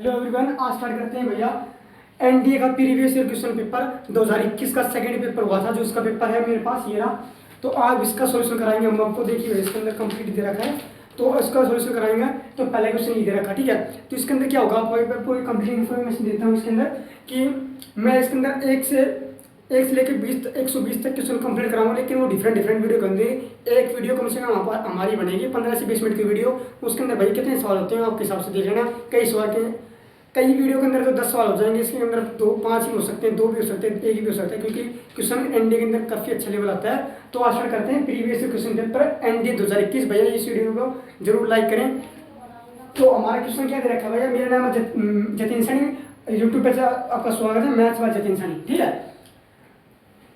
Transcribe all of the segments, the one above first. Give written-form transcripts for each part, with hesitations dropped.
Hello everyone, आज start करते हैं भैया एनडीए का प्रीवियस ईयर क्वेश्चन पेपर 2021 का सेकंड पेपर हुआ था। जो इसका पेपर है मेरे पास ये रहा। तो आज इसका सॉल्यूशन कराएंगे हम आपको। देखिए इसके अंदर कंप्लीट दे रखा है, तो इसका सॉल्यूशन कराएंगे। तो पहला क्वेश्चन ये दे रखा, ठीक है। तो इसके अंदर क्या होगा, आपको पूरी कंप्लीट इन्फॉर्मेशन देता हूँ इसके अंदर कि मैं इसके अंदर एक से लेकर 120 तक क्वेश्चन कंप्लीट कराऊंगा, लेकिन वो डिफरेंट वीडियो के अंदर एक वीडियो कम से कम हमारी बनेगी 15 से 20 मिनट की वीडियो। उसके अंदर भाई कितने सवाल होते हैं आपके हिसाब से देख लेना। कई वीडियो के अंदर तो 10 सवाल हो जाएंगे, इसके अंदर 5 ही हो सकते हैं, 2 भी हो सकते हैं, 1 भी हो सकता है, क्योंकि क्वेश्चन एनडीए के अंदर काफ़ी अच्छा लेवल आता है। तो आज स्टार्ट करते हैं प्रीवियस क्वेश्चन पेपर एनडीए 2021। भैया इस वीडियो को जरूर लाइक करें। तो हमारा क्वेश्चन क्या दे रखा है भैया, मेरा नाम है जतिन सैनी, यूट्यूब पर आपका स्वागत है, मैथ्स बाय जतिन सैनी, ठीक है।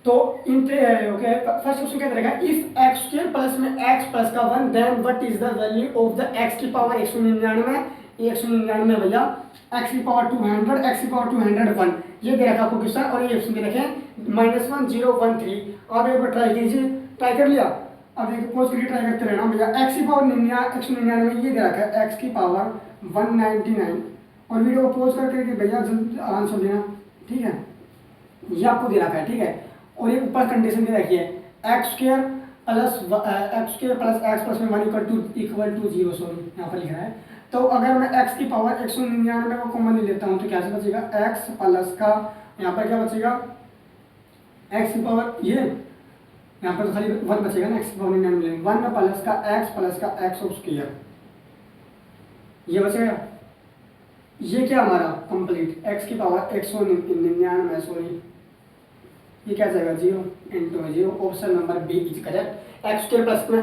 तो ओके, फर्स्ट क्वेश्चन क्या दे रखा है, इफ एक्स स्क्वायर प्लस में एक्स प्लस का 1 then what is the value of the x की पावर 199 भैया, एक्स की पावर 200, एक्स की पावर 201, ये दे रखा आपको क्वेश्चन। और ये ऑप्शन दे रखे -1 0 1 3। अब एक बार ट्राई कीजिए, ट्राई कर लिया, अब एक पोज करके ट्राई करते रहना भैया। एक्स की पावर 199 ये दे रखा है, एक्स की पावर 199। और वीडियो को पोज करके भैया जल्दी आराम से लेना, ठीक है। ये आपको दे रखा है, ठीक है। और ये ऊपर कंडीशन दे रखी है, x square plus x plus में 1 इक्वल टू 0, सॉरी यहाँ पर लिखा है। तो अगर मैं x की पावर 199 को कॉमन लेता हूँ तो क्या बचेगा, x प्लस का यहाँ पर क्या बचेगा, x की पावर ये यहाँ पर तो खाली 1 बचेगा ना, x की पावर 99 1 प्लस का x ऑफ स्क्वायर, ये बचेगा। ये क्या हमारा कंप्लीट x की पावर 199, सॉरी ये क्या जाएगा 0 into 0। Option number B is correct. X square plus में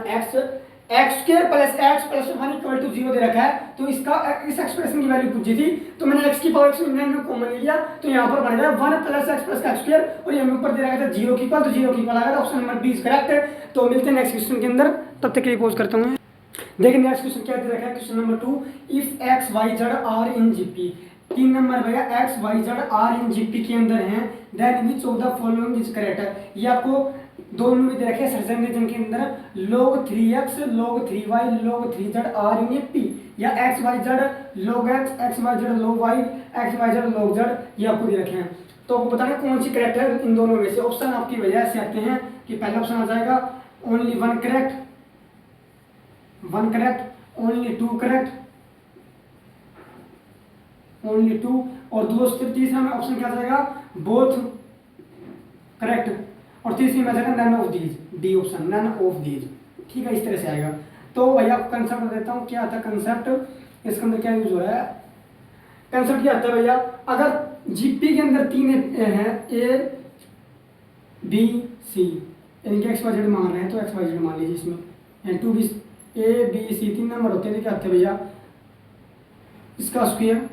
x square plus x plus 1 equal to 0 दे रखा है। तो इसका इस एक्सप्रेशन की वैल्यू पूछी थी, तो मैंने x की पावर 199 में कॉमन ले लिया, तो यहाँ पर बन गया 1 plus x plus x square. और यहाँ ऊपर दे रखा था 0 की इक्वल, तो 0 की इक्वल आ गया। Option number B is correct. तो मिलते हैं नेक्स्ट क्वेश्चन के अंदर, तब तक के लिए पोज करता हूँ। देखिए नेक्स्ट क्वेश्चन क्या दे रखा है, question number 2, if x y z are in GP. 3 number भैया, x y z are in GP के अंदर हैं, then which of the following is correct. ये आपको दोनों में दे रखे हैं सर्जन के अंदर, log 3x log 3y log 3z are in P, या x y z log x y z log y x y z log z, ये आपको दे रखे हैं। तो आपको बताना कौन सी करेक्ट है इन दोनों में से। ऑप्शन आपकी वजह से आते हैं कि पहला ऑप्शन आ जाएगा only 1 correct, only 2 correct, only 2, और तीसरा में ऑप्शन क्या आ जाएगा, बोथ करेक्ट, और तीसरी में आ जाएगा none of these, D option none of these, ठीक है। इस तरह से आएगा। तो भैया आपको कंसेप्ट देता हूँ, क्या आता है कंसेप्ट, इसके अंदर क्या यूज हो रहा है। कंसेप्ट क्या आता है भैया, अगर जीपी के अंदर 3 हैं, ए बी सी, इनके एक्स वाई जेड मान रहे हैं, तो एक्स वाई जेड मान लीजिए इसमें, 2 B A B C 3 number होते हैं, तो क्या आते हैं भैया, इसका square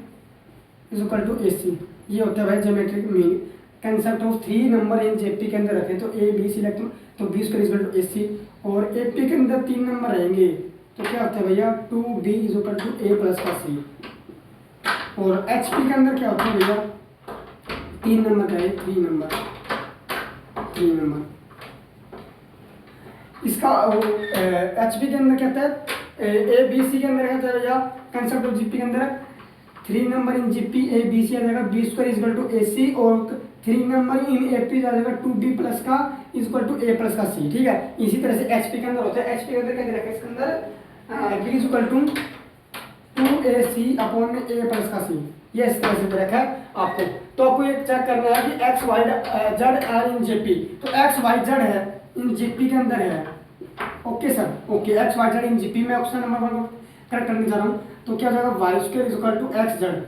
is equal to AC, ये होता है भाई geometric mean. Concept of 3 number in GP के अंदर रखें, तो ए बी सी लगते हैं, तो 20 का इज इक्वल टू AC। और एपी के अंदर 3 नंबर रहेंगे, तो क्या होता है भैया 2B is equal to A plus का C। और HP के अंदर क्या होता है भैया, 3 नंबर का है, 3 नंबर इसका। HP के अंदर क्या होता है, ABC के अंदर क्या होता है भैया, कंसेप्ट ऑफ जीपी के अंदर 3 number in GP A B C आ जाएगा 20 स्क्वायर इक्वल टू AC, और 3 नंबर इन एपी आ जाएगा 2B प्लस का इक्वल टू A प्लस का C, ठीक है। इसी तरह से HP के अंदर होता है, HP के अंदर क्या दे रखा है, इसके अंदर B equal to 2AC upon में A प्लस का C, ये इस तरह से दे रखा है आपको। तो आपको ये चेक करना है कि x y z are in GP, तो एक्स वाई जेड है इन जीपी के अंदर है, okay sir, okay. X y z in GP में ऑप्शन नंबर 1 करेक्ट करने जा रहा हूँ, तो क्या हो जाएगा y square is equal to x z,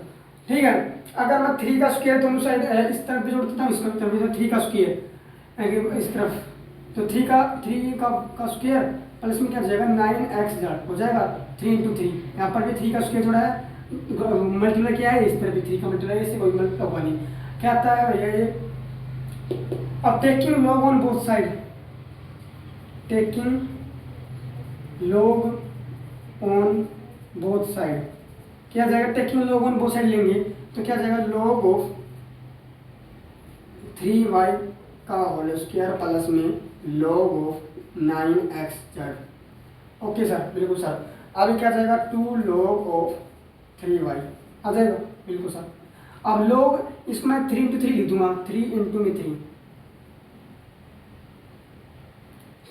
ठीक है। अगर मैं 3 का स्क्वायर दोनों साइड इस तरफ भी जोड़ देता हूँ, इस तरफ भी, 3 का स्क्वायर इस तरफ, तो 3 का स्क्वायर प्लस में क्या हो जाएगा 9x जेड हो जाएगा, 3 इंटू 3, यहाँ पर भी 3 का स्क्वायर जोड़ा है, मल्टीप्लाई किया है, इस तरफ भी 3 का मल्टीप्लाई, इससे कोई मतलब हुआ नहीं। क्या आता है भैया ये, अब taking log on both side, taking log on both side क्या जाएगा, taking log on both side लेंगे, तो क्या जाएगा लॉग ऑफ 3y का होल स्क्वायर प्लस में log of 9x Z, okay sir, बिल्कुल सर। अभी क्या जाएगा 2 log ऑफ 3y आ जाएगा। बिल्कुल सर। अब लोग इसमें 3 इंटू 3 लिख दूंगा, 3 इंटू में 3,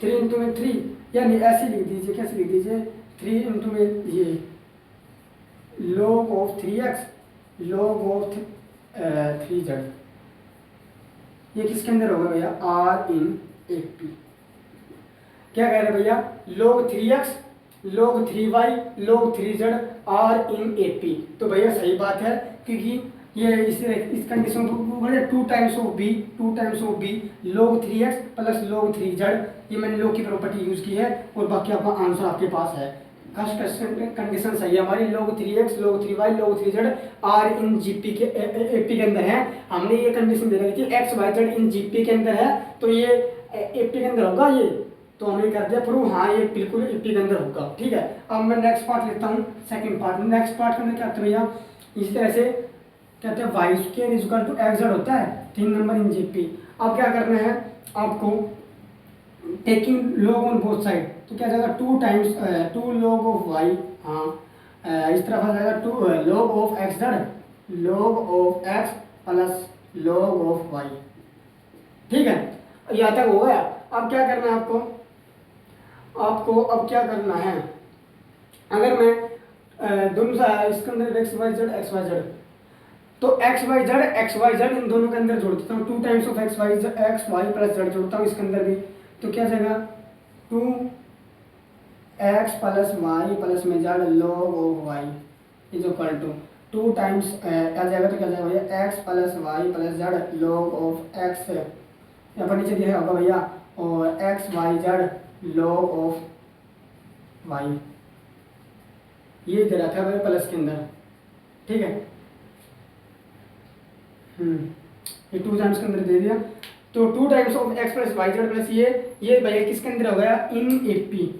3 इंटू में 3, यानी ऐसे लिख दीजिए, कैसे लिख दीजिए, 3 इंटू में ये log of 3x log of 3z, ये किसके अंदर होगा भैया, आर इन ए पी। क्या कह रहे हैं भैया, log 3x log 3y log 3z are in A P. तो भैया सही बात है, क्योंकि ये इस कंडीशन को 2 times of B, 2 times of B log 3x plus log 3z, ये मैंने log की प्रॉपर्टी यूज की है, और बाकी आपका आंसर आपके पास है। फर्स्ट कंडीशन सही है हमारी, log 3x log 3y log 3z are in GP के एपी के अंदर है। हमने ये कंडीशन दे रखी थी x y z in GP के अंदर है, तो ये एपी के अंदर होगा ये, तो हमने कर दिया प्रूव, हाँ ये बिल्कुल एपी के अंदर होगा। ठीक है, अब मैं नेक्स्ट पार्ट लेता हूँ, सेकंड पार्ट। नेक्स्ट पार्ट के अंदर क्या होता है भैया, इसी तरह से कहते हैं y square is equal to x z होता है 3 नंबर इन जीपी। अब क्या करना है आपको, taking log on both side, तो क्या जाएगा 2 टाइम्स 2 log ऑफ वाई, हाँ इस तरफ आ जाएगा 2 log of x z log of x plus log of y. ठीक है, यहाँ तक हो गया। अब क्या करना है आपको अब क्या करना है, अगर मैं दोनों इसके अंदर एक्स वाई जेड, तो एक्स वाई जेड इन दोनों के अंदर जोड़ देता हूँ, 2 times of x y plus z जोड़ता हूँ इसके अंदर भी, तो क्या जाएगा 2 एक्स प्लस वाई प्लस में z log of y is equal to 2 times क्या जाएगा, तो क्या जाएगा भैया x plus y plus z log of x, यहाँ पर नीचे दिया होगा भैया, और x y z log of y, ये दे रखा है भाई प्लस के अंदर। ठीक है, ये 2 टाइम्स के अंदर दे दिया, तो 2 times of x plus y z plus ये भैया किसके अंदर हो गया, इन एपी,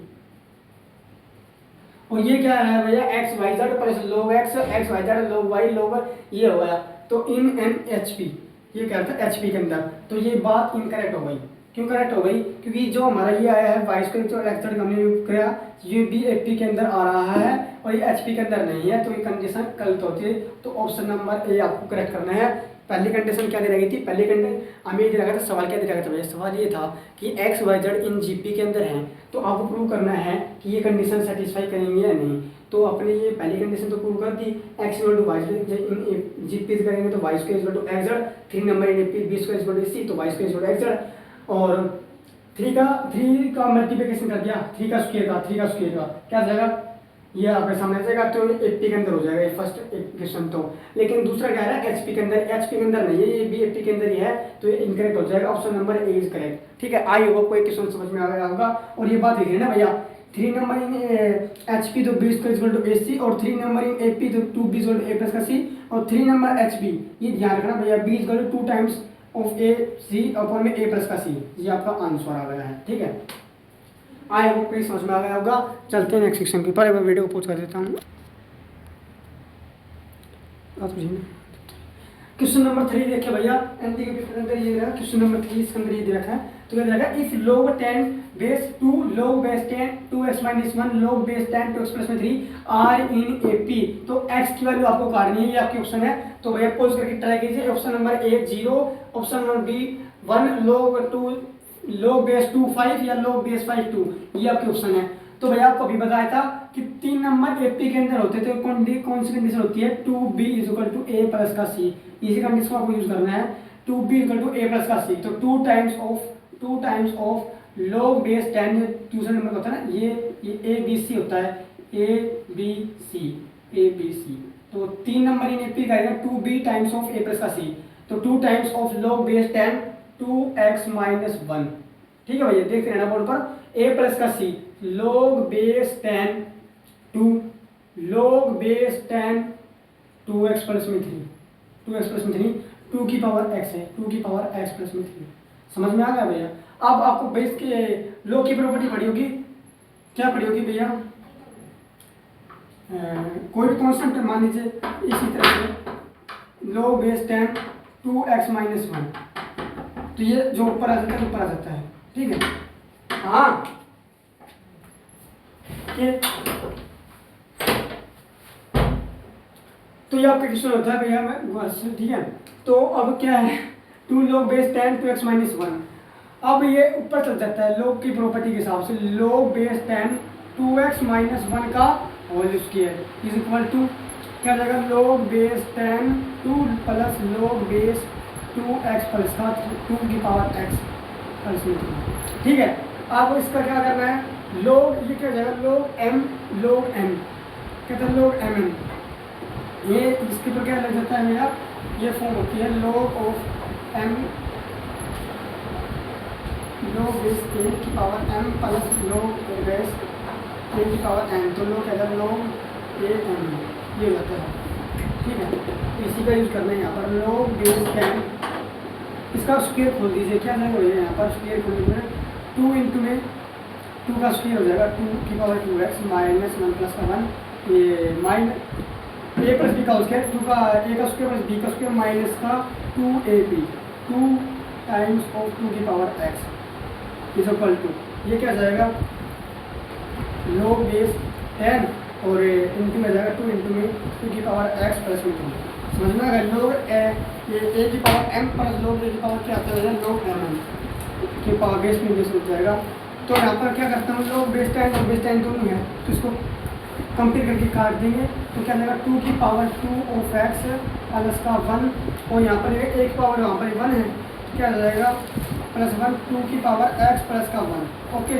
और ये क्या है भैया x y z plus log x y z log y log ये हो गया, तो इन एन एच पी, ये क्या था एच पी के अंदर। तो ये बात इनकरेक्ट हो गई, क्यों करेक्ट हो गई, क्योंकि जो हमारा ये आया है वाई स्क्वायर जो एक्स जेड हमने यूज किया, ये भी ए पी के अंदर आ रहा है और ये एच पी के अंदर नहीं है, तो ये कंडीशन गलत होती है। तो ऑप्शन नंबर ए आपको करेक्ट करना है। पहली कंडीशन क्या दे रखी थी, पहली कंडीशन हमें ये दे रखा था, सवाल क्या दे रखा था भैया, सवाल ये था कि x y z in GP के अंदर है, तो आपको प्रूव करना है कि ये कंडीशन सेटिस्फाई करेंगे या नहीं। तो अपने ये पहली कंडीशन तो प्रूव कर दी, x equal to y in GP करेंगे तो y square equal to x z, 3 number in AP, B square equal to C, तो y square equal to x z, और 3 का मल्टीप्लिकेशन कर दिया, 3 का स्क्वायर का क्या जाएगा, ये आपके सामने आ जाएगा, तो एपी के अंदर हो जाएगा ये फर्स्ट इक्वेशन। तो लेकिन दूसरा क्या है एचपी के अंदर, एचपी के अंदर नहीं है, ये भी एपी के अंदर ही है, तो ये इनकरेक्ट हो जाएगा, option number A is correct. ठीक है, आई होगा कोई क्वेश्चन समझ में आ गया होगा। और ये बात लिखी है ना भैया, 3 नंबर इन एचपी तो B square equal to AC, और 3 नंबर इन एपी तो 2b equal to A plus का सी, और 3 नंबर एचपी, ये ध्यान रखना भैया, B equal to 2 times of A C upon में ए प्लस का सी, ये आपका आंसर आ गया है। ठीक है, आई होप कोई समझ में आ गया होगा। चलते हैं नेक्स्ट सेक्शन के ऊपर, मैं वीडियो को पोस्ट कर देता हूँ। क्वेश्चन नंबर 3 देखिए भैया, एनटी के पेपर के अंदर ये रहा क्वेश्चन नंबर 3, इसके अंदर ये दे रखा है, तो क्या दे रखा है, if log 10 base 2 log base 10 2x minus 1 log base 10 2x plus में 3 आर इन एपी, तो x की वैल्यू आपको काटनी है, ये आपकी ऑप्शन है। तो भैया पोज करके ट्राई कीजिए, option number A 0, option number B 1 log base 2 5 या log बेस 5 2, ये आपके ऑप्शन है। तो भैया आपको अभी बताया था कि 3 नंबर एपी के अंदर होते थे, कौन सी कंडीशन होती है, 2b is equal to A plus का सी, इसी कंडीशन को आपको यूज करना है, 2b equal to A plus का सी, तो 2 टाइम्स ऑफ log बेस 10, दूसरे नंबर का होता है ना, ये ए बी सी होता है, ए बी सी, तो 3 नंबर इन एपी का है 2b times of A plus का सी, तो 2 times of log base 10 2x minus 1। ठीक है भैया, देखते रहना बोर्ड पर, a प्लस का सी log base 10 log base 10 2x plus में 3 2 की पावर x है, 2 की पावर x प्लस में 3, समझ में आ गया भैया। अब आपको बेस के log की प्रॉपर्टी पड़ी होगी, क्या पड़ी होगी भैया, कोई भी कांस्टेंट मान लीजिए, इसी तरह से log बेस 10 2x माइनस 1, तो ये जो ऊपर आ जाता है ऊपर आ जाता है। ठीक है, हाँ तो ये आपका क्वेश्चन होता है भैया मैं बस ठीक है। तो अब क्या है 2 log बेस 10 2x माइनस 1। अब ये ऊपर चल जाता है log की प्रॉपर्टी के हिसाब से log बेस 10 2x माइनस 1 का whole square is equal to क्या जाएगा log base 10 2 plus log base 2x plus का 2 की पावर x प्लस में 2। ठीक है। अब इसका क्या करना है log ये क्या हो जाएगा log m कहते हैं log mn। ये इसके ऊपर क्या लग जाता है भैया ये फॉर्म होती है log of m log base a की power m plus log base a की पावर n। तो log कहता है log a m ये हो जाता है। ठीक है। इसी का यूज करना है यहाँ पर log बेस 10 इसका स्क्वायर खोल दीजिए क्या जाएगा भैया यहाँ पर स्क्वायर खोल दीजिए 2 इंटू में 2 का स्क्वायर हो जाएगा 2 की पावर 2x माइनस 1 प्लस का 1 ये माइनस a प्लस बी का स्क्वायर 2 का a का स्क्वायर प्लस b का स्क्वायर माइनस का 2ab 2 टाइम्स ऑफ 2 की power x is equal to ये क्या जाएगा log बेस 10 और इंटू में जाएगा 2 इंटू में 2 की पावर x प्लस में 2। समझ में आ गया log a की power m plus log a की पावर क्या आता है log m की पावर बेस में बेस हो जाएगा। तो यहाँ पर क्या करता हूँ log बेस 10 और बेस 10 दोनों है तो इसको कंपेयर करके काट देंगे तो क्या जाएगा 2 की पावर 2 ऑफ x प्लस का 1 और यहाँ पर एक पावर वहाँ पर 1 है क्या जाएगा प्लस 1 2 की पावर x प्लस का 1 okay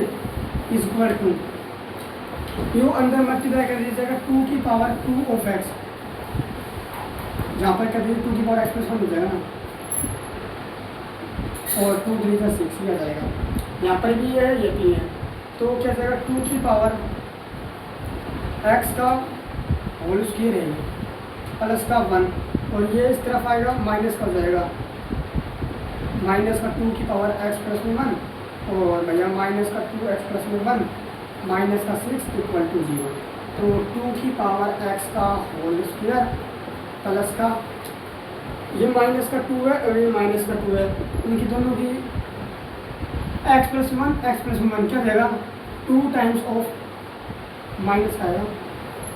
is equal to U अंदर मल्टीप्लाई कर दीजिएगा 2 की पावर 2 ऑफ x जहाँ पर कर दीजिए 2 की पावर x प्लस 1 हो जाएगा ना और 2 3 का 6 ही आ जाएगा। यहाँ पर भी है ये भी है तो क्या जाएगा 2 की पावर x का होल स्क्वायर है प्लस का 1 और ये इस तरफ आएगा माइनस का हो जाएगा माइनस का 2 की पावर x प्लस में 1 और भैया माइनस का 2x प्लस में 1 माइनस का 6 इक्वल टू 0। तो 2 की पावर x का होल स्क्वायर प्लस का ये माइनस का 2 है और ये माइनस का 2 है इनकी दोनों की x प्लस 1 क्या देगा 2 टाइम्स ऑफ माइनस का आएगा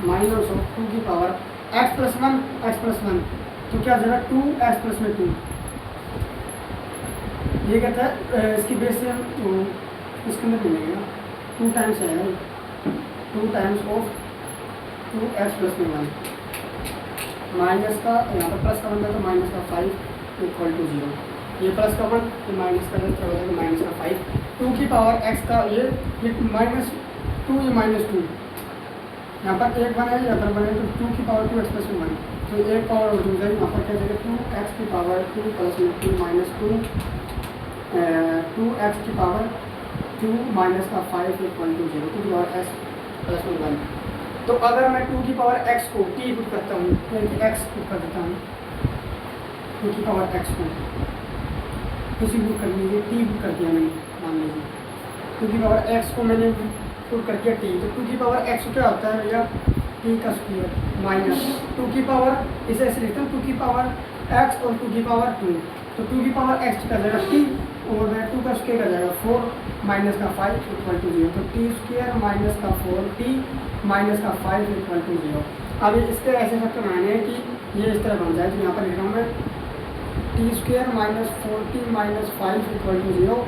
माइनस ऑफ 2 की पावर x प्लस 1 तो क्या देगा 2x प्लस में 2। ये कहता है इसकी बेस से इसके अंदर मिलेगा 2 टाइम्स आएगा 2 टाइम्स ऑफ 2x प्लस में 1 माइनस का यहाँ पर प्लस का 1 था तो माइनस का 5 इक्वल टू 0। ये प्लस का 1 तो माइनस का 1 तो माइनस का 5 2 की पावर x का ये माइनस 2 ये माइनस 2 यहाँ पर एक 1 है यहाँ पर 1 है तो 2 की पावर 2x प्लस 1 तो एक पावर हो जाएगी यहाँ पर क्या जाएगा 2x की पावर 2 प्लस 2 माइनस 2x की पावर 2 माइनस का 5 इक्वल टू 0 2 की पावर x प्लस 1। तो अगर मैं 2 की पावर x को t पुट करता हूँ यानी कि x पुट कर देता हूँ 2 की पावर x को उसी पुट कर लीजिए t पुट कर दिया मैंने मान लीजिए 2 की पावर x को मैंने पुट कर दिया t तो 2 की पावर x क्या होता है भैया t का स्क्वायर माइनस 2 की पावर इसे ऐसे लिखता हूँ 2 की पावर x और 2 की पावर 2 तो 2 की पावर x का जाएगा t और 2 का स्क्वायर का जाएगा 4 माइनस का 5 इक्वल टू 0 तो t स्क्वायर माइनस का 4t माइनस का 5 इक्वल टू 0। अब इसके ऐसे फैक्टर बनाने हैं कि ये इस तरह बन जाए तो यहाँ पर लिख रहा हूँ मैं T square minus 4t minus 5 equal to 0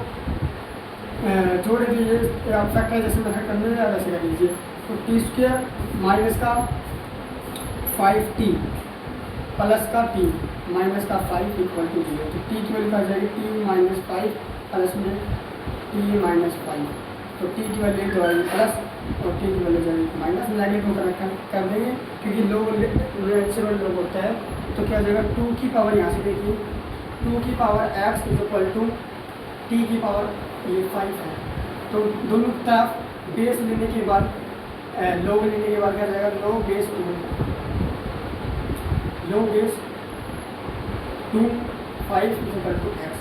जोड़ दीजिए फैक्टर जैसे मेथड करने या वैसे कर लीजिए तो टी स्क्वायर माइनस का 5t प्लस का t माइनस का 5 इक्वल टू 0 तो t की वैल्यू आ जाएगी t माइनस 5 प्लस में t माइनस 5 तो t की वैल्यू तो आएगी प्लस और t की वैल्यू जाएगी माइनस नेगेटिव कर देंगे क्योंकि लोग नेचुरल लोग होता है तो क्या हो जाएगा 2 की पावर यहाँ से देखिए 2 की power x is equal to t की पावर ये 5 है तो दोनों तरफ बेस लेने के बाद लोग लेने के बाद क्या जाएगा log base 2 5 is equal to x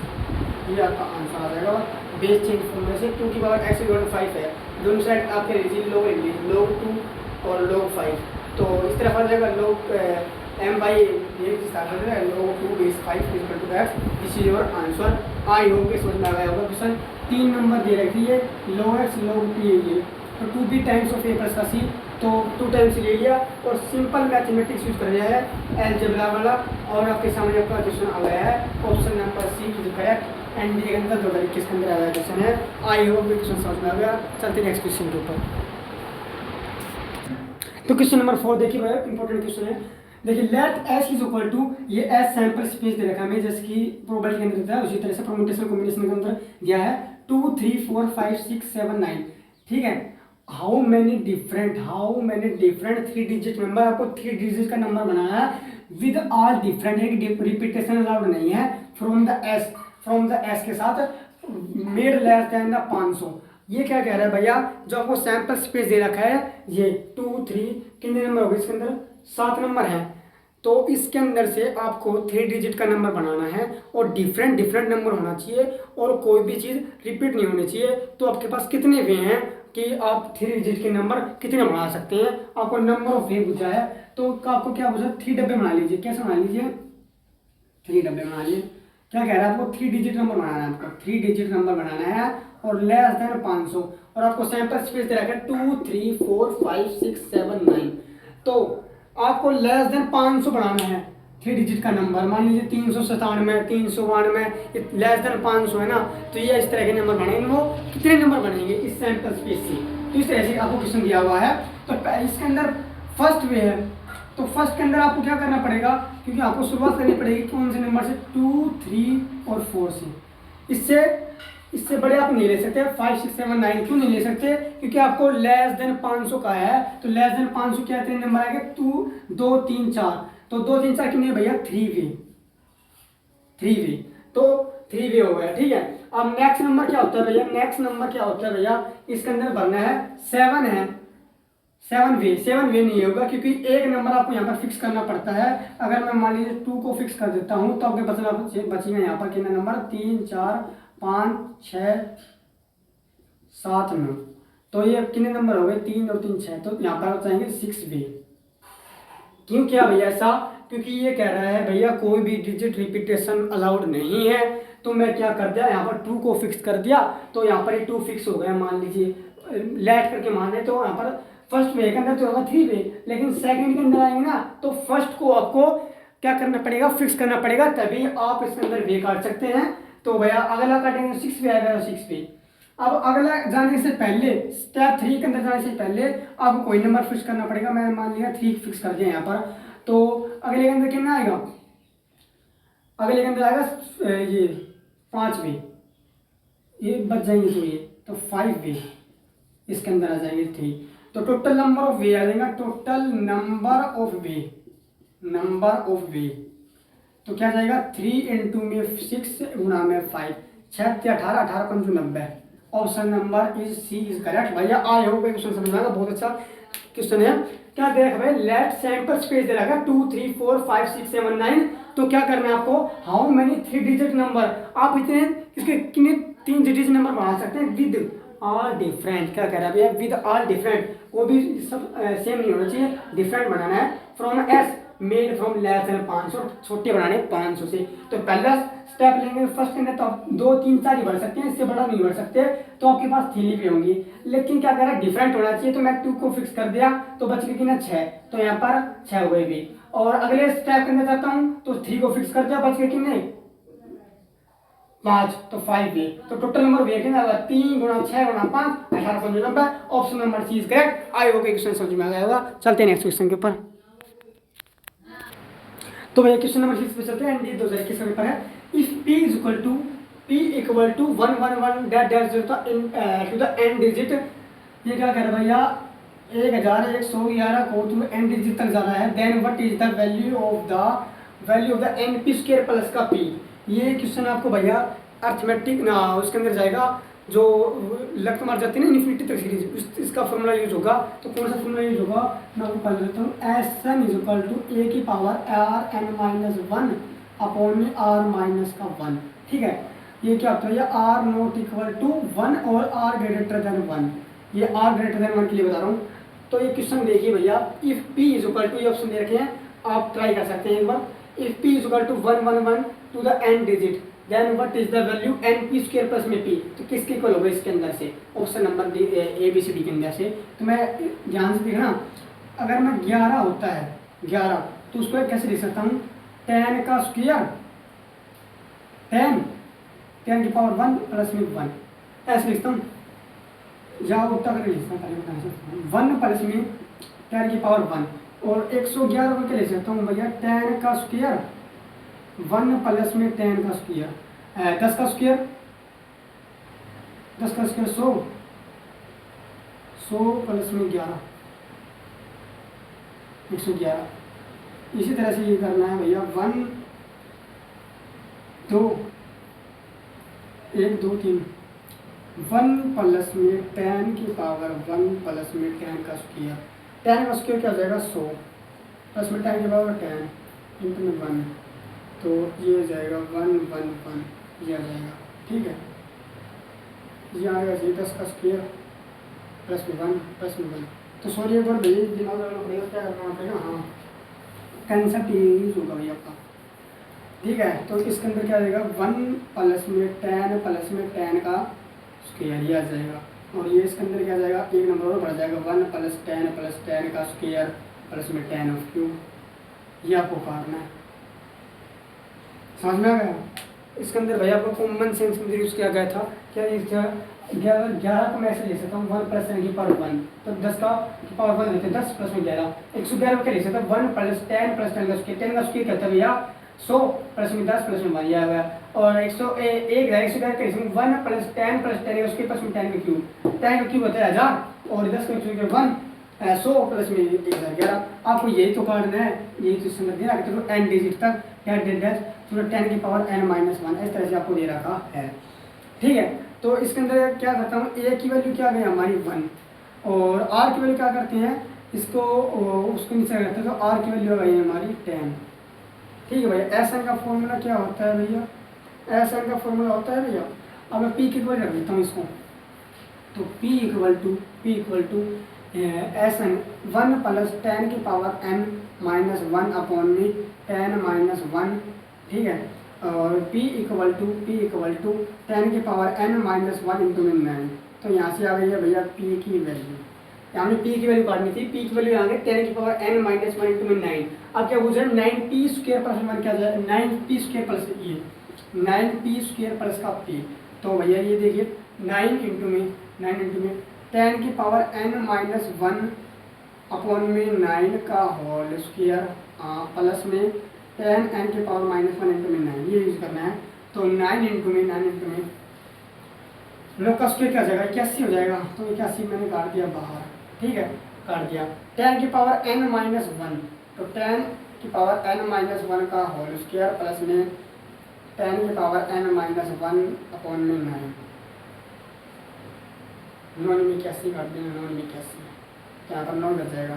ये आपका आंसर आ जाएगा। बेस चेंज होने से 2 की पावर x इक्वल टू 5 है दोनों साइड आपके लीजिए लोग 2 और लोग 5 तो इस तरफ आ जाएगा लोग m बाई ये log 2 base 5 equal to x this is your answer. I hope के समझ में आ गया होगा। क्वेश्चन 3 नंबर दे रखी है लोग x लोग p ये तो 2b times of a plus का c तो 2 टाइम्स ले लिया और सिंपल मैथमेटिक्स यूज कर रहा है अलजेब्रा वाला। और आपके सामने आपका क्वेश्चन आ गया है option number C is correct. And के अंदर 2021 के अंदर आया क्वेश्चन है। आई होप क्वेश्चन समझ में आ गया। चलते नेक्स्ट क्वेश्चन के ऊपर। तो क्वेश्चन नंबर 4 देखिए भाई, इंपॉर्टेंट क्वेश्चन है। देखिए let S is equal to, ये एस सैंपल स्पेस दे रखा है हमें, जैसे कि प्रोबेबिलिटी के अंदर दिया है उसी तरह से परम्यूटेशन कॉम्बिनेशन के अंदर दिया है 2 3 4 5 6 7 9। ठीक है, how many different 3 digit number, आपको 3 डिजिट का नंबर बनाना है विद ऑल डिफरेंट, एक रिपीटेशन अलाउड नहीं है। फ्रॉम द एस के साथ मेड लेस देन द 500। ये क्या कह रहा है भैया, जो आपको सैंपल स्पेस दे रखा है ये 2 3 कितने नंबर हो गए इसके अंदर, 7 नंबर है। तो इसके अंदर से आपको 3 डिजिट का नंबर बनाना है और डिफरेंट नंबर होना चाहिए और कोई भी चीज़ रिपीट नहीं होनी चाहिए। तो आपके पास कितने वे हैं कि आप 3 डिजिट के नंबर कितने बना सकते हैं। आपको नंबर ऑफ वे पूछा है तो आपको क्या पूछा, 3 डब्बे बना लीजिए। कैसे बना लीजिए, 3 डब्बे बना लीजिए। क्या कह रहा है, आपको 3 डिजिट नंबर बनाना है, आपको 3 डिजिट नंबर बनाना है और लेस देन 500। और आपको सैंपल स्पेस दे रखा है 2 3 4 5 6 7 9। तो आपको लेस देन 500 बनाना है 3 डिजिट का नंबर। मान लीजिए 397 392, लेस देन 500 है ना। तो ये इस तरह के नंबर बनेंगे। वो कितने नंबर बनेंगे इस सैंपल स्पेस से, तो इस तरह से आपको क्वेश्चन दिया हुआ है। तो इसके अंदर फर्स्ट वे है, तो फर्स्ट के अंदर आपको क्या करना पड़ेगा, क्योंकि आपको शुरुआत करनी पड़ेगी कौन से नंबर से, 2 3 और 4 से। इससे बड़े आप नहीं ले सकते, 5 6 7 9 क्यों नहीं ले सकते, क्योंकि आपको लेस देन 500 का है। तो लेस देन 500 क्या कितने नंबर आएंगे, 2 3 4। तो 2 3 4 कितने भैया, 3 वे। तो 3 वे हो गया। ठीक है, अब नेक्स्ट नंबर क्या होता है भैया, इसके अंदर भरना है 7 है। 7 वे नहीं होगा, क्योंकि एक नंबर आपको यहाँ पर फिक्स करना पड़ता है। अगर मैं मान लीजिए 2 को फिक्स कर देता हूँ तो आपके बचेगा यहाँ पर कितना नंबर, 3 4 5 6 7 9। तो ये कितने नंबर हो गए, 3 और 3 6। तो यहाँ पर चाहेंगे 6 वे। क्यों किया भैया ऐसा, क्योंकि ये कह रहा है भैया कोई भी डिजिट रिपीटेशन अलाउड नहीं है। तो मैं क्या कर दिया, यहाँ पर 2 को फिक्स कर दिया। तो यहाँ पर 2 फिक्स हो गया, मान लीजिए लेट करके मान ले। तो यहाँ पर फर्स्ट वे के अंदर तो होगा 3 वे, लेकिन सेकंड के अंदर आएंगे ना, तो फर्स्ट को आपको क्या करना पड़ेगा, फिक्स करना पड़ेगा, तभी आप इसके अंदर वे काट सकते हैं। तो भैया अगला काटेंगे 6 वे आएगा, 6 वे। अब अगला जाने से पहले, स्टेप 3 के अंदर जाने से पहले आपको कोई नंबर फिक्स करना पड़ेगा। मैं मान लिया 3 फिक्स कर दिया यहाँ पर। तो अगले के अंदर कितना आएगा, अगले के अंदर आएगा ये 5 वे, ये बच जाएंगे तो ये, तो 5 वे इसके अंदर आ जाएंगे 3। तो टोटल नंबर ऑफ वे आ जाएगा, टोटल नंबर ऑफ वे। तो क्या जाएगा, 3 इंटू में 6 गुणा में 5, 6 18 18 5 90। Option number is C is correct. भैया आई होप क्वेश्चन समझ में आएगा, बहुत अच्छा क्वेश्चन है। क्या देख भाई, लेट सैंपल स्पेस दे रखा है 2 3 4 5 6 7 9। तो क्या करना है आपको, हाउ मेनी 3 डिजिट नंबर, आप इतने इसके कितने 3 डिजिट नंबर बना सकते हैं विद ऑल डिफरेंट। क्या कह रहा है भैया, विद ऑल डिफरेंट, वो भी सब सेम नहीं होना चाहिए, डिफरेंट बनाना है। From S made from less than 500, छोटे बनाने 500 से। तो पहला स्टेप लेंगे फर्स्ट के अंदर, तो आप 2 3 4 ही बढ़ सकते हैं, इससे बड़ा नहीं बढ़ सकते। तो आपके पास 3 भी होंगी, लेकिन क्या कह रहा है, डिफरेंट होना चाहिए। तो मैं 2 को फिक्स कर दिया, तो बच गए कितना 6। तो यहाँ पर 6 हो गए भी। और अगले स्टेप के अंदर जाता हूँ तो 3 को फिक्स कर दिया, बच गए कितने 5। तो 5 वे। तो टोटल नंबर वे कितना होगा, 3 गुणा 6 गुणा 5 18 5 90। Option number C is correct. I hope question समझ में आ गया होगा। चलते हैं नेक्स्ट क्वेश्चन के ऊपर। तो भैया क्वेश्चन नंबर 6 पे चलते हैं। एंड 2021 का पेपर है। If p equal to 1 1 1 dash to the N digit, ये क्या कर रहा है भैया, 1111 को टू एन डिजिट तक जाना है, then what is the value of the N P square plus का p। ये क्वेश्चन आपको भैया अर्थमेटिक ना उसके अंदर जाएगा, जो लग मार जाती है ना इन्फिनिटी तक सीरीज, इसका फॉर्मूला यूज होगा। तो कौन सा फॉर्मूला यूज होगा, मैं आपको पढ़ देता हूँ। S N is equal to A की power R N minus 1 upon में आर माइनस का 1। ठीक है, ये क्या होता है, ये आर नॉट इक्वल टू 1 और आर ग्रेटर देन 1। ये आर ग्रेटर देन 1 के लिए बता रहा हूँ। तो ये क्वेश्चन देखिए भैया, if P is equal to, ये ऑप्शन दे रखे हैं, आप ट्राई कर सकते हैं एक बार। If p is equal to 111 to the n digit then what is the value np square plus में p, तो किसके इक्वल होगा इसके अंदर से, option number A B C D के अंदर से। तो मैं ध्यान से देखना, अगर मैं 11 होता है 11 तो उसको कैसे लिख सकता हूँ, 10 का स्क्वायर 10 की पावर 1 प्लस में 1 ऐसे लिखता हूँ, या उल्टा करके लिखता हूँ, पहले बता सकता हूँ 1 प्लस में 10 की पावर 1 और 111 को क्या लिख सकता हूँ भैया, 10 का स्क्वायर 1 प्लस में 10 का स्क्वायर 10 का स्क्वायर 100 प्लस में 11 111। इसी तरह से ये करना है भैया 1 2 1 2 3 1 प्लस में 10 की पावर 1 प्लस में 10 का स्क्वायर, 10 का स्क्वायर क्या हो जाएगा 100 प्लस में 10 की पावर 10 इंटू में 1, तो ये हो जाएगा 1 1 1 ये आ जाएगा। ठीक है, ये आएगा 10 का स्क्वायर प्लस में 1 प्लस में 1। तो सॉरी एक बार भैया दिमाग लगाना पड़ेगा, क्या करना पड़ेगा, हाँ कंसेप्ट यूज होगा भैया आपका। ठीक है, तो इसके अंदर क्या आ जाएगा 1 प्लस में 10 प्लस में 10 का स्क्वायर ये आ जाएगा, और ये इसके अंदर क्या आ जाएगा, एक नंबर और बढ़ जाएगा 1 प्लस 10 का स्क्वायर प्लस में 10 ऑफ क्यूब, ये आपको करना है। समझ में आ गया? इसके अंदर भैया आपको कॉमन सेंस में यूज किया गया था, क्या यूज किया, 11 को मैं ऐसे ले सकता हूँ 1 प्लस 10 की पावर 1, तो 10 का पावर 1 लेते हैं, 10 प्लस में 11 111 को क्या ले सकता हूँ 1 प्लस 10 प्लस 10 का स्क्वायर, 10 का स्क्वायर कहता है भैया 100 प्लस में 10 प्लस में 1 आ गया, और 111 का 1 प्लस 10 प्लस 10 का स्क्वायर प्लस में 10 का क्यूब, 10 का क्यूब होता है 1000 और 10 का स्क्वायर 1 100 प्लस में 1011। आपको यही तो करना है, यही तो इसमें दे रखा है, तो n डिजिट तक पूरा 10 की पावर n-1 इस तरह से आपको दे रखा है। ठीक है, तो इसके अंदर क्या करता हूँ, a की वैल्यू क्या गई हमारी 1 और r की वैल्यू क्या करते हैं, इसको उसको नीचे करते हैं, तो r की वैल्यू गई हमारी 10। ठीक है भैया, एस एन का फॉर्मूला क्या होता है भैया, एस एन का फॉर्मूला होता है भैया, अब मैं p की इक्वल रख देता हूँ इसको, तो p equal to S N 1 plus 10 की पावर n माइनस 1 अपॉन में 10 माइनस 1। ठीक है, और p इक्वल टू 10 की पावर n माइनस 1 इंटू में 9, तो यहाँ से आ गई है भैया p की वैल्यू, यहाँ पे p की वैल्यू काटनी थी, p की वैल्यू आ गई 10 की पावर n माइनस 1 इंटू में 9। अब क्या पूछ रहे हैं 9p स्क्वायर प्लस 1 क्या जाए, 9p स्क्वायर प्लस ये 9p स्क्वायर प्लस का p, तो भैया ये देखिए 9 इंटू में 10 की पावर n माइनस 1 अपॉन में 9 का होल स्क्वायर प्लस में 10 n की पावर माइनस 1 इंटू में 9, ये यूज करना है। तो 9 इंटू में 9 का स्क्वायर क्या हो जाएगा 81 हो जाएगा, तो 81 मैंने काट दिया बाहर। ठीक है, काट दिया 10 की पावर n माइनस 1, तो 10 की पावर n माइनस 1 का होल स्क्वायर प्लस में 10 की पावर n माइनस 1 अपॉन में 9, 9 में 81 काट देना, 9 में 81, यहाँ पर 9 बच जाएगा,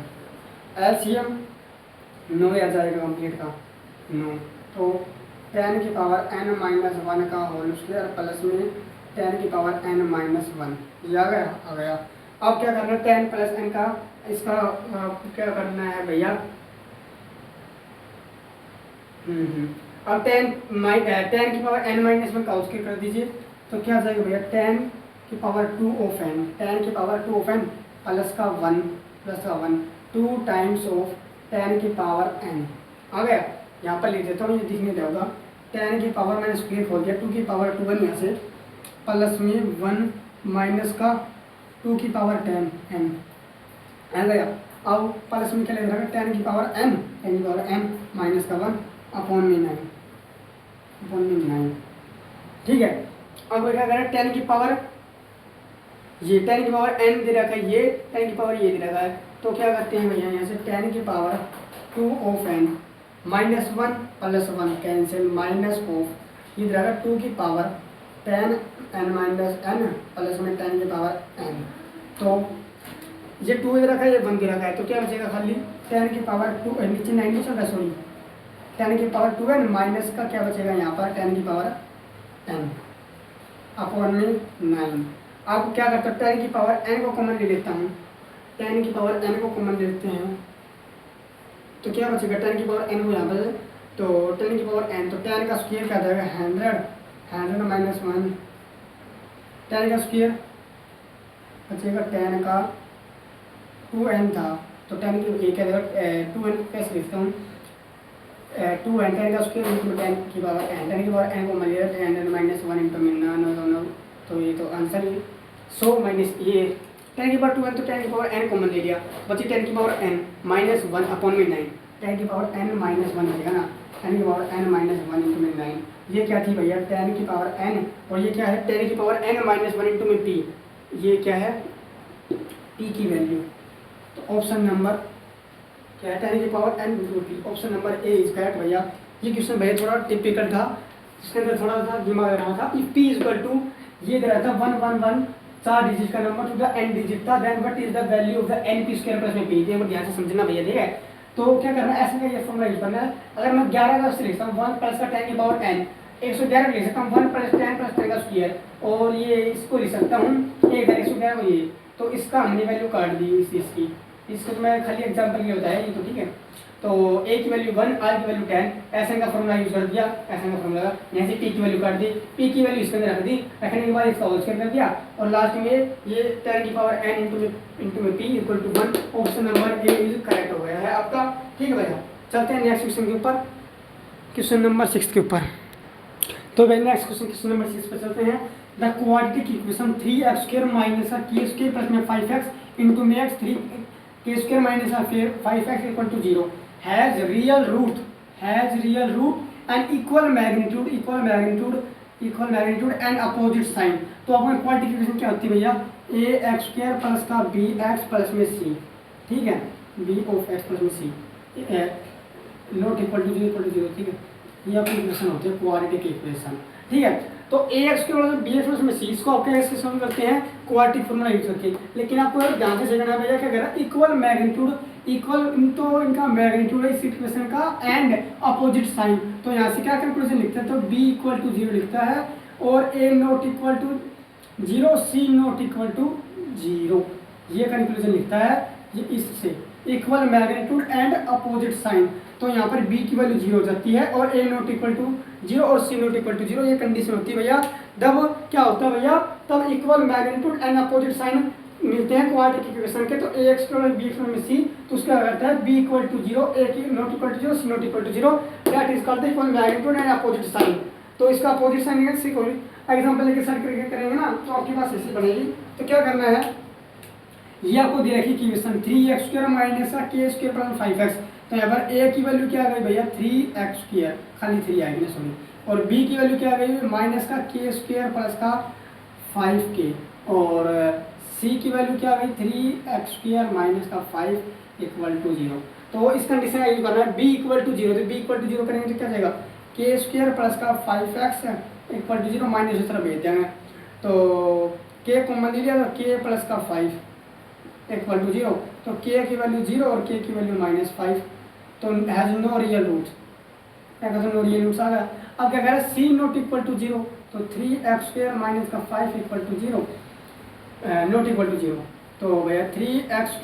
एलसीएम 9 आ जाएगा कंप्लीट का 9, तो 10 की पावर n माइनस 1 का होल स्क्वायर प्लस में 10 की पावर n माइनस 1, ये आ गया। अब क्या करना है 10 प्लस n का इसका क्या करना है भैया, अब 10 की पावर n माइनस 1 का उसके कर दीजिए, तो क्या आ जाएगा भैया 10 की पावर 2 ऑफ n, 10 की पावर 2 ऑफ n प्लस का 1 2 टाइम्स ऑफ 10 की पावर n आ गया। यहाँ पर लिख देता हूँ, ये दिखने देगा 10 की पावर मैंने स्क्वायर खोल दिया, 2 की पावर 2 1 यहाँ से प्लस में 1 माइनस का 2 की पावर 10 n आ गया। अब प्लस में क्या लिख रहा है 10 की पावर n माइनस का 1 अपॉन में 9। ठीक है, अब क्या करें 10 की पावर ये 10 की पावर n दे रखा है, ये 10 की पावर ये दे रखा है, तो क्या करते हैं भैया यहाँ से 10 की power 2 of n minus 1 plus 1 cancel minus of ये दे रखा है 2 की power 10 n minus n plus में 10 की पावर n, तो ये 2 दे रखा है, ये 1 दे रखा है, तो क्या बचेगा खाली 10 की पावर 2 नीचे 9 नहीं चल रहा, सॉरी 10 की पावर 2n माइनस का क्या बचेगा यहाँ पर 10 की पावर n अपॉन में 9। अब क्या करता हूँ 10 की पावर n को कॉमन ले लेता हूँ, 10 की पावर n को कॉमन ले लेते हैं, तो क्या बचेगा 10 की पावर n को यहाँ पर तो 10 की पावर n, तो 10 का स्क्वायर क्या आ जाएगा 100 माइनस 1, 10 का स्क्वायर बचेगा 10 का 2n था, तो 10 की एक क्या आ जाएगा 2n कैसे लिखता हूँ 2n, 10 का स्क्वायर इंटू 10 की पावर n, 10 की पावर n को मिल गया 10 माइनस 1 इंटू में, तो ये तो आंसर ही 100 माइनस ये 10 की पावर 2n, तो 10 की पावर n कॉमन ले लिया, बची 10 की पावर n माइनस 1 अपॉन में 9, 10 की पावर n माइनस 1 बचेगा ना, 10 की पावर n माइनस 1 इंटू में 9, ये क्या थी भैया 10 की पावर n, और ये क्या है 10 की पावर n माइनस 1 इंटू में p, ये क्या है p की वैल्यू। तो ऑप्शन नंबर क्या है 10 की power n into p, option number A is correct भैया। ये क्वेश्चन भैया थोड़ा टिपिकल था, इसके अंदर थोड़ा सा दिमाग रहा था। If p is equal to ये दे रहा था 111 4 डिजिट का number to the n digit था, then what is the value of the n p square plus में p, ये ध्यान से समझना भैया, ठीक है। तो क्या करना है, ऐसे का ये फॉर्मूला यूज करना है। अगर मैं 11 का लिखता हूँ 1 प्लस का 10 की पावर n, 111 लिख सकता हूँ 1 प्लस 10 प्लस 10 का स्क्वायर, और ये इसको लिख सकता हूँ 111 को ये, तो इसका हमने वैल्यू काट दी इसकी, इसको तो मैं खाली एग्जाम्पल के बताया ये, तो ठीक है। तो a की वैल्यू 1, r की वैल्यू 10, ऐसे का फॉर्मूला यूज कर दिया, ऐसे का फॉर्मूला यहाँ से p की वैल्यू काट दी, p की वैल्यू इसके अंदर रख दी, रखने के बाद इसका होल स्क्वायर कर दिया, और लास्ट में ये 10 की पावर n इंटू में p equal to 1, option number A is correct हो गया है आपका, ठीक है भैया। चलते हैं नेक्स्ट क्वेश्चन के ऊपर, क्वेश्चन नंबर 6 के ऊपर। तो भाई नेक्स्ट क्वेश्चन नंबर 6 पर चलते हैं। The quadratic equation 3x² minus k² plus में 5x इंटू में x 3k² minus 5x equal to 0 has real root and equal magnitude and opposite sign। तो अपने क्वाड्रेटिक इक्वेशन क्या होती है भैया, ax² प्लस का bx प्लस में c, ठीक है, b ऑफ x प्लस में c नॉट इक्वल टू 0, ठीक है, ये आपकी इक्वेशन होती है क्वाड्रेटिक इक्वेशन, ठीक है। तो ax के बराबर bx प्लस में c, इसको आप कैसे सॉल्व करते हैं क्वाड्रेटिक फॉर्मूला यूज करके, लेकिन आपको ध्यान से समझना है भैया क्या कह रहा है, इक्वल मैग्नीट्यूड, इक्वल तो इनका मैग्नीट्यूड है इस इक्वेशन का एंड अपोजिट साइन, तो यहाँ से क्या कंक्लूजन लिखते हैं, तो b इक्वल टू 0 लिखता है, और a not equal to 0, c not equal to 0, ये कंक्लूजन लिखता है ये इससे, equal magnitude and opposite sign. तो यहाँ पर b की वैल्यू 0 हो जाती है, और a नॉट इक्वल टू 0 और c नॉट इक्वल टू 0, ये कंडीशन होती है भैया। तब क्या होता है भैया, तब equal magnitude and opposite sign मिलते हैं क्वाड्रेटिक इक्वेशन के। तो ax और bx में c, तो उसका करता है b इक्वल टू 0, a की not equal to 0, c not equal to 0, that is called the equal magnitude and opposite sign. तो इसका अपोजिट साइन है, सी को एग्जांपल लेके सर करके करेंगे ना, तो आपके पास ऐसे बनेगी। तो क्या करना है, ये आपको दे रखी equation 3x² minus k² plus 5x, तो यहाँ पर a की वैल्यू क्या आ गई भैया 3x², खाली 3 आएगी ना सॉरी, और b की वैल्यू क्या आ गई माइनस का k² प्लस का 5k, और c की वैल्यू क्या आ गई 3x² माइनस का 5 इक्वल टू 0। तो इस कंडीशन का यूज करना है b इक्वल टू 0, तो b इक्वल टू 0 करेंगे तो क्या जाएगा k² प्लस का 5x इक्वल टू 0, माइनस इस तरफ भेज देंगे, तो k कॉमन ले लिया, तो k प्लस का 5 इक्वल टू 0, तो k की वैल्यू 0 और k की वैल्यू -5, तो हैज नो रियल रूट, क्या कहते हैं नो रियल रूट्स आ गया। अब क्या कह रहा है c नॉट इक्वल टू 0, तो 3x² माइनस का 5 equal to 0 not equal to 0, तो भैया 3x²,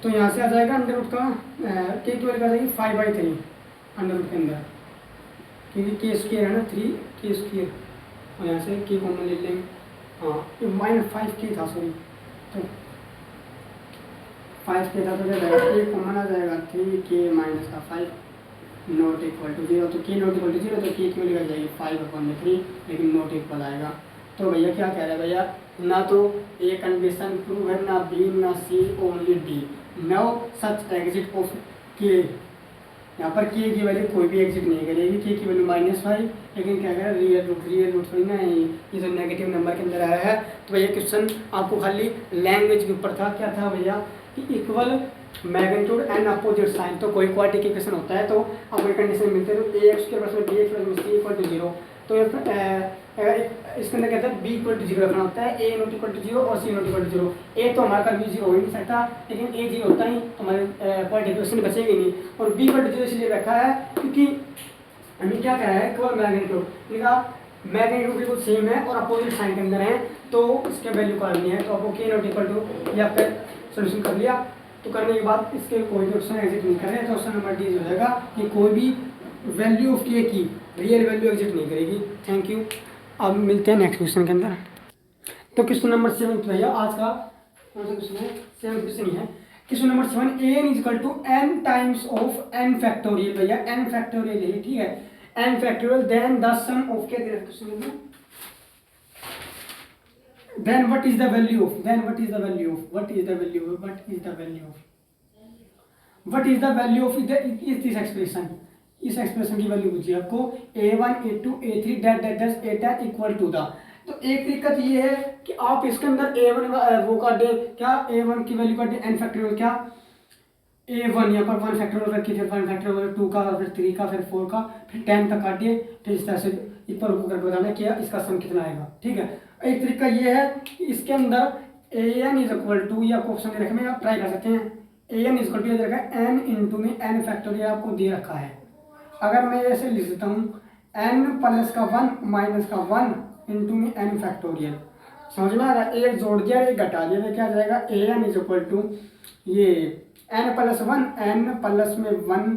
तो यहाँ से आ जाएगा अंडर रूट का k की वैल्यू आ जाएगी 5/3 अंडर रूट के अंदर, क्योंकि k² है ना 3k², और यहाँ से k कॉमन ले लेंगे, हाँ ये -5k था सॉरी, तो 5k था, तो क्या जाएगा k कॉमन आ जाएगा 3k माइनस का 5 नॉट इक्वल टू 0, तो k नॉट इक्वल टू 0, तो k की वैल्यू आ जाएगी 5/3, लेकिन नॉट इक्वल आएगा। तो भैया क्या कह रहे हैं भैया, ना तो ए कंडीशन ट्रू है, ना बी, ना C, only D, no such exit of K, यहाँ पर के की वैल्यू कोई भी एग्जिट नहीं करेगी, के की वैल्यू -5, लेकिन क्या कह रहा है रियल रूट थोड़ी ना, ये जो नेगेटिव नंबर के अंदर आया है। तो भैया क्वेश्चन आपको खाली लैंग्वेज के ऊपर था, क्या था भैया कि equal magnitude and opposite sign, तो कोई क्वाड्रेटिक इक्वेशन होता है तो आपको कंडीशन मिलते हैं, तो ax के प्लस में bx प्लस में c इक्वल टू 0, तो इसके अंदर कहता है b इक्वल टू 0 रखना होता है, a नॉट इक्वल टू 0 और c not equal to 0, a तो हमारा कभी 0 हो ही नहीं सकता, लेकिन a 0 होता ही तो हमारे क्वाड्रेटिक इक्वेशन बचेगी नहीं, और b इक्वल टू 0 इसलिए रखा है क्योंकि हमें क्या कह रहा है इक्वल मैग्नीट्यूड, इनका मैग्नीट्यूड बिल्कुल सेम है और अपोजिट साइन के अंदर है, तो इसके वैल्यू करनी है, तो आपको k नॉट इक्वल टू, ये आपका सोल्यूशन कर लिया। तो करने के बाद इसके कोई भी ऑप्शन एग्जिट नहीं कर रहे, तो ऑप्शन नंबर डी हो जाएगा कि कोई भी वैल्यू ऑफ ए की रियल वैल्यू एग्जिट नहीं करेगी। Thank you. अब मिलते हैं नेक्स्ट क्वेश्चन के अंदर। तो क्वेश्चन नंबर 7 भैया आज का कौन सा क्वेश्चन है? 7 क्वेश्चन ही है। Question number 7, N is equal to N times of N factorial. भैया एन फैक्टोरियल है, ठीक है, N factorial then the sum of, क्या दे रहा है क्वेश्चन में, then what is the value of, then what is the value of, what is the value of, what is the value of, what is the value of is this expression, इस expression की value पूछिए आपको, a1 a2 a3 dot dot dash a10 equal to the. तो एक दिक्कत ये है कि आप इसके अंदर a1 वो काट दे, क्या a1 की वैल्यू काट दे n फैक्टोरियल, क्या a1 यहाँ पर 1 फैक्टोरियल रखी, फिर 1 फैक्टोरियल 2 का, फिर 3 का, फिर 4 का, फिर 10 तक काटिए, फिर इस तरह से ऊपर ऊपर करके बताना कि इसका सम कितना आएगा, ठीक है। एक तरीका ये है कि इसके अंदर an इज इक्वल टू, या ऑप्शन दे रखे में आप ट्राई कर सकते हैं, an इज इक्वल टू दे रखा है n इंटू में n फैक्टोरियल आपको दे रखा है। अगर मैं ऐसे लिख देता हूँ n प्लस का 1 माइनस का 1 इंटू में n फैक्टोरियल, समझ में आ रहा है, एक जोड़ दिया एक घटा दिया, तो क्या आ जाएगा an इज इक्वल टू ये n प्लस 1 n प्लस में 1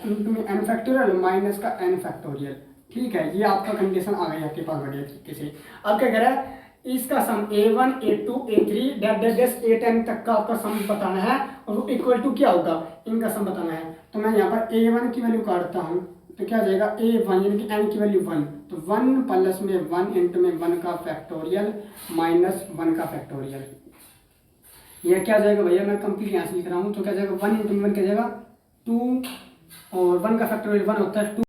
इंटू में n फैक्टोरियल माइनस का n फैक्टोरियल, ठीक है। ये आपका कंडीशन आ गई आपके पास बढ़िया तरीके से। अब क्या कह रहा है, इसका सम a1 a2 a3 dot dot dash a10 तक का आपका सम बताना है, और वो इक्वल टू क्या होगा, इनका सम बताना है। तो मैं यहाँ पर a1 की वैल्यू काटता हूँ, तो क्या आ जाएगा a1 यानी कि n की वैल्यू 1, तो 1 प्लस में 1 इंटू में 1 का फैक्टोरियल माइनस 1 का फैक्टोरियल, यह क्या आ जाएगा भैया, मैं कंप्लीट यहाँ से लिख रहा हूँ, तो क्या जाएगा 1 इंटू में 1 क्या जाएगा 2, और 1 का फैक्टोरियल 1 होता है 2।